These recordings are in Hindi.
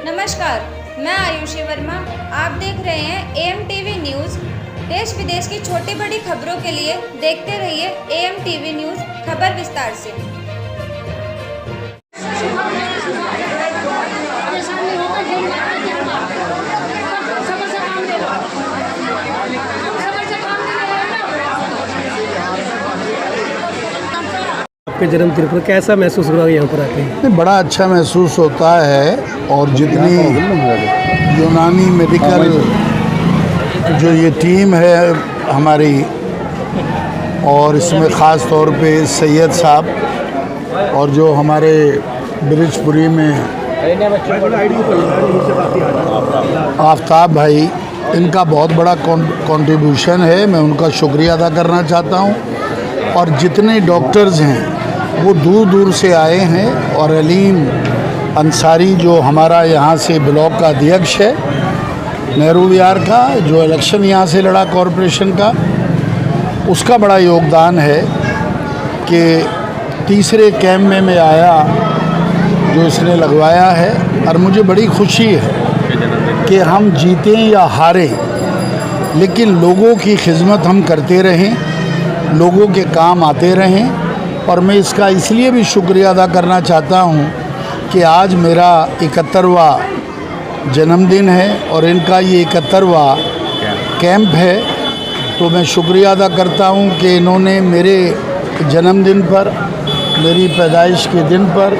नमस्कार, मैं आयुषी वर्मा। आप देख रहे हैं AMTV न्यूज़। देश विदेश की छोटी बड़ी खबरों के लिए देखते रहिए AMTV न्यूज़। खबर विस्तार से। आपके जन्मदिन पर कैसा महसूस हुआ यहाँ पर आके? बड़ा अच्छा महसूस होता है। और जितनी यूनानी मेडिकल जो ये टीम है हमारी, और इसमें ख़ास तौर पे सैयद साहब और जो हमारे ब्रिजपुरी में आफ्ताब भाई, इनका बहुत बड़ा कंट्रीब्यूशन है। मैं उनका शुक्रिया अदा करना चाहता हूँ। और जितने डॉक्टर्स हैं वो दूर दूर से आए हैं। और अलीम अंसारी जो हमारा यहाँ से ब्लॉक का अध्यक्ष है नेहरू विहार का, जो इलेक्शन यहाँ से लड़ा कॉरपोरेशन का, उसका बड़ा योगदान है कि तीसरे कैंप में मैं आया जो इसने लगवाया है। और मुझे बड़ी खुशी है कि हम जीतें या हारें, लेकिन लोगों की खिदमत हम करते रहें, लोगों के काम आते रहें। और मैं इसका इसलिए भी शुक्रिया अदा करना चाहता हूँ कि आज मेरा 71वां जन्मदिन है और इनका ये 71वां कैंप है। तो मैं शुक्रिया अदा करता हूँ कि इन्होंने मेरे जन्मदिन पर, मेरी पैदाइश के दिन पर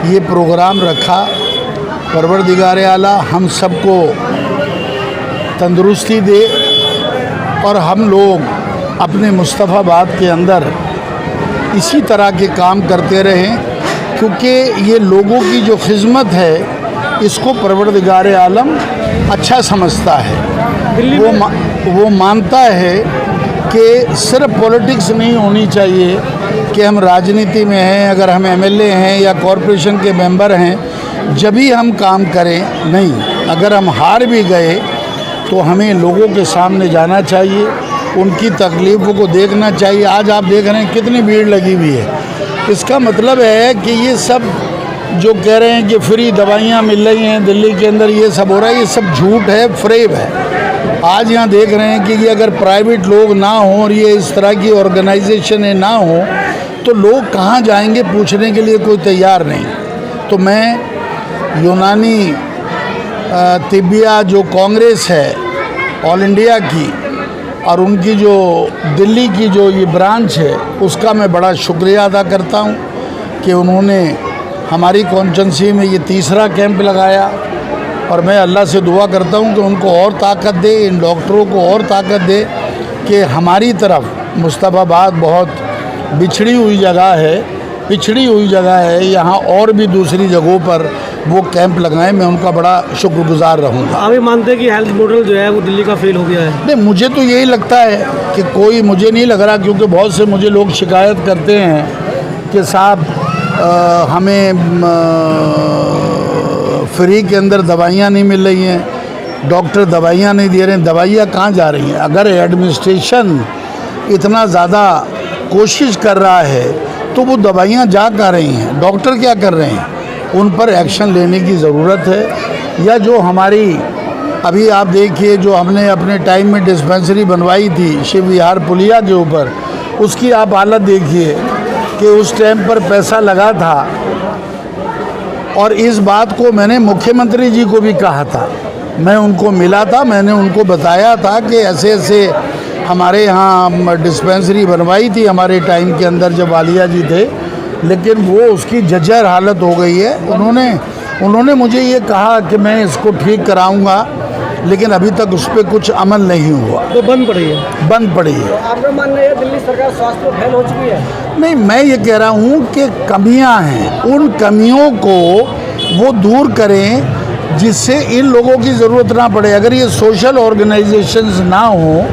ये प्रोग्राम रखा। परवरदिगार आला हम सबको तंदुरुस्ती दे और हम लोग अपने मुस्तफ़ाबाद के अंदर इसी तरह के काम करते रहें, क्योंकि ये लोगों की जो खिदमत है इसको परवरदिगार आलम अच्छा समझता है। वो मानता है कि सिर्फ पॉलिटिक्स नहीं होनी चाहिए कि हम राजनीति में हैं, अगर हम MLA हैं या कॉरपोरेशन के मेंबर हैं जब ही हम काम करें। नहीं, अगर हम हार भी गए तो हमें लोगों के सामने जाना चाहिए, उनकी तकलीफ़ों को देखना चाहिए। आज आप देख रहे हैं कितनी भीड़ लगी हुई है। इसका मतलब है कि ये सब जो कह रहे हैं कि फ्री दवाइयाँ मिल रही हैं दिल्ली के अंदर, ये सब हो रहा है, ये सब झूठ है, फ्रेब है। आज यहाँ देख रहे हैं कि ये अगर प्राइवेट लोग ना हों और ये इस तरह की ऑर्गेनाइजेशनें ना हों तो लोग कहाँ जाएंगे, पूछने के लिए कोई तैयार नहीं। तो मैं यूनानी तिब्बिया जो कांग्रेस है ऑल इंडिया की, और उनकी जो दिल्ली की जो ये ब्रांच है, उसका मैं बड़ा शुक्रिया अदा करता हूँ कि उन्होंने हमारी कॉन्स्टिट्यूंसी में ये तीसरा कैंप लगाया। और मैं अल्लाह से दुआ करता हूँ कि उनको और ताकत दे, इन डॉक्टरों को और ताकत दे कि हमारी तरफ मुस्तफ़ाबाद बहुत पिछड़ी हुई जगह है, यहाँ और भी दूसरी जगहों पर वो कैंप लगाएं। मैं उनका बड़ा शुक्रगुजार रहूँगा। आप ये मानते हैं कि हेल्थ मॉडल जो है वो दिल्ली का फेल हो गया है? नहीं, मुझे तो यही लगता है कि मुझे नहीं लग रहा, क्योंकि बहुत से मुझे लोग शिकायत करते हैं कि साहब हमें फ्री के अंदर दवाइयाँ नहीं मिल रही हैं, डॉक्टर दवाइयाँ नहीं दे रहे हैं। दवाइयाँ कहाँ जा रही हैं? अगर एडमिनिस्ट्रेशन इतना ज़्यादा कोशिश कर रहा है तो वो दवाइयाँ जा कहाँ रही हैं? डॉक्टर क्या कर रहे हैं? उन पर एक्शन लेने की ज़रूरत है। या जो हमारी अभी आप देखिए, जो हमने अपने टाइम में डिस्पेंसरी बनवाई थी शिव विहार पुलिया के ऊपर, उसकी आप हालत देखिए कि उस टाइम पर पैसा लगा था। और इस बात को मैंने मुख्यमंत्री जी को भी कहा था, मैं उनको मिला था, मैंने उनको बताया था कि ऐसे ऐसे हमारे यहाँ डिस्पेंसरी बनवाई थी हमारे टाइम के अंदर जब वालिया जी थे, लेकिन वो उसकी जर्जर हालत हो गई है। उन्होंने मुझे ये कहा कि मैं इसको ठीक कराऊंगा, लेकिन अभी तक उस पर कुछ अमल नहीं हुआ। तो बंद पड़ी है। आपका मानना है दिल्ली सरकार स्वास्थ्य में फेल हो चुकी है? नहीं, मैं ये कह रहा हूँ कि कमियाँ हैं, उन कमियों को वो दूर करें जिससे इन लोगों की ज़रूरत ना पड़े। अगर ये सोशल ऑर्गेनाइजेशंस ना हो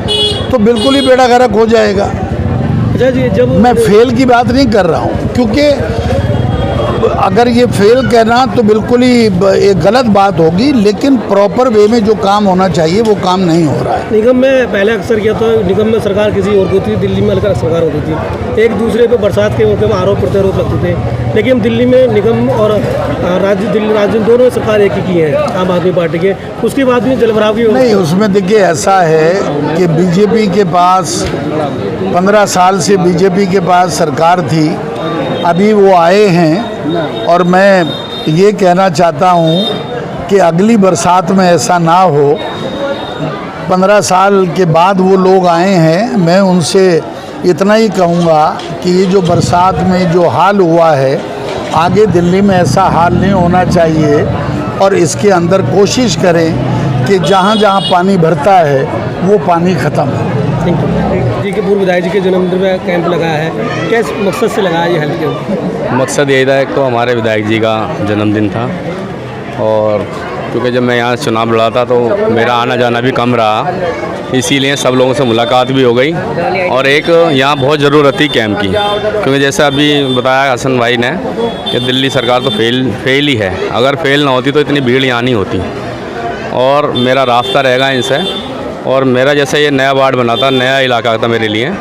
तो बिल्कुल ही बेड़ा गर्क हो जाएगा। अच्छा जी, जब मैं फेल की बात नहीं कर रहा हूँ, क्योंकि अगर ये फेल कहना तो बिल्कुल ही एक गलत बात होगी, लेकिन प्रॉपर वे में जो काम होना चाहिए वो काम नहीं हो रहा है। निगम में पहले अक्सर किया तो निगम में सरकार किसी और की होती थी, दिल्ली में अलग सरकार होती थी, एक दूसरे पे बरसात के मौके में आरोप प्रत्यारोप लगते थे। लेकिन दिल्ली में निगम और राज्य दोनों सरकार एक ही की है, आम आदमी पार्टी के, उसके बाद भी जलभराव की नहीं, उसमें देखिए ऐसा है कि बीजेपी के पास 15 साल से बीजेपी के पास सरकार थी, अभी वो आए हैं और मैं ये कहना चाहता हूँ कि अगली बरसात में ऐसा ना हो। 15 साल के बाद वो लोग आए हैं, मैं उनसे इतना ही कहूँगा कि ये जो बरसात में जो हाल हुआ है, आगे दिल्ली में ऐसा हाल नहीं होना चाहिए और इसके अंदर कोशिश करें कि जहाँ जहाँ पानी भरता है वो पानी ख़त्म हो। जी के पूर्व विधायक जी के जन्मदिन में कैंप लगाया है, किस मकसद से लगाया ये हेल्थ कैंप? मकसद यही था, एक तो हमारे विधायक जी का जन्मदिन था और क्योंकि जब मैं यहाँ चुनाव लड़ा था तो मेरा आना जाना भी कम रहा, इसीलिए सब लोगों से मुलाकात भी हो गई और एक यहाँ बहुत ज़रूरत थी कैंप की, क्योंकि जैसे अभी बताया हसन भाई ने कि दिल्ली सरकार तो फेल ही है। अगर फेल ना होती तो इतनी भीड़ यहाँ नहीं होती और मेरा रास्ता रहेगा इनसे। और मेरा जैसे ये नया वार्ड बना था, नया इलाका था मेरे लिए,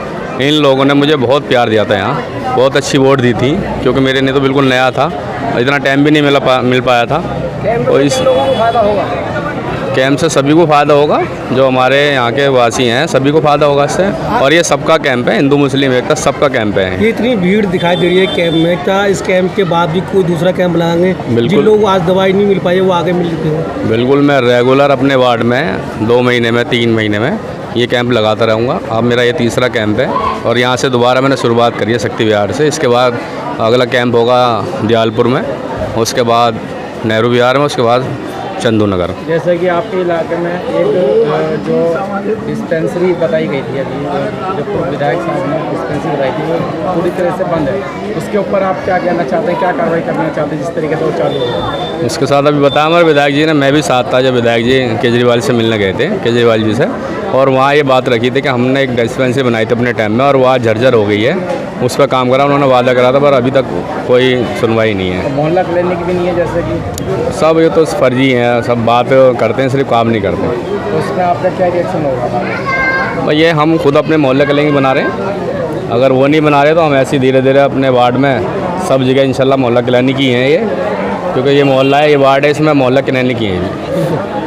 इन लोगों ने मुझे बहुत प्यार दिया था, यहाँ बहुत अच्छी वोट दी थी, क्योंकि मेरे लिए तो बिल्कुल नया था, इतना टाइम भी नहीं मिल पाया था। और इस लोगों को फायदा होगा, कैंप से सभी को फ़ायदा होगा, जो हमारे यहाँ के वासी हैं सभी को फ़ायदा होगा इससे। और ये सबका कैंप है, हिंदू मुस्लिम एकता सबका कैंप है। ये इतनी भीड़ दिखाई दे रही है कैंप में, क्या इस कैंप के बाद भी कोई दूसरा कैंप लगाएंगे? बिल्कुल। जिन लोगों को आज दवाई नहीं मिल पाई है वो आगे मिल लेते हैं। बिल्कुल, मैं रेगुलर अपने वार्ड में 2 महीने में 3 महीने में ये कैंप लगाता रहूँगा। अब मेरा ये तीसरा कैंप है और यहाँ से दोबारा मैंने शुरुआत करी है शक्ति विहार से। इसके बाद अगला कैंप होगा दयालपुर में, उसके बाद नेहरू विहार में, उसके बाद चंदू नगर। जैसे कि आपके इलाके में एक जो डिस्पेंसरी बताई गई थी अभी, जो पूर्व विधायक साहब ने डिस्पेंसरी बताई थी वो पूरी तरह से बंद है, उसके ऊपर आप क्या कहना चाहते हैं, क्या कार्रवाई करना चाहते हैं जिस तरीके से वो चालू हो? इसके साथ अभी बताया हमारे विधायक जी ने, मैं भी साथ था जब विधायक जी केजरीवाल से मिलने गए थे, केजरीवाल जी से, और वहाँ ये बात रखी थी कि हमने एक डिस्पेंसरी बनाई थी अपने टाइम में और वहाँ झरझर हो गई है, उस पर काम करा, उन्होंने वादा करा था, पर अभी तक कोई सुनवाई नहीं है। मोहल्ला क्लिनिक भी नहीं है जैसे कि? सब ये तो फर्जी हैं, सब बात करते हैं सिर्फ काम नहीं करते। तो उसमें आपका क्या रिएक्शन होगा? भाई ये हम खुद अपने मोहल्ले क्लिनिक बना रहे हैं, अगर वो नहीं बना रहे तो हम ऐसे धीरे धीरे अपने वार्ड में सब जगह इंशाल्लाह मोहल्ला क्लिनिक ही हैं ये, क्योंकि ये मोहल्ला है, ये वार्ड है, इसमें मोहल्ला क्लिनिक ही है।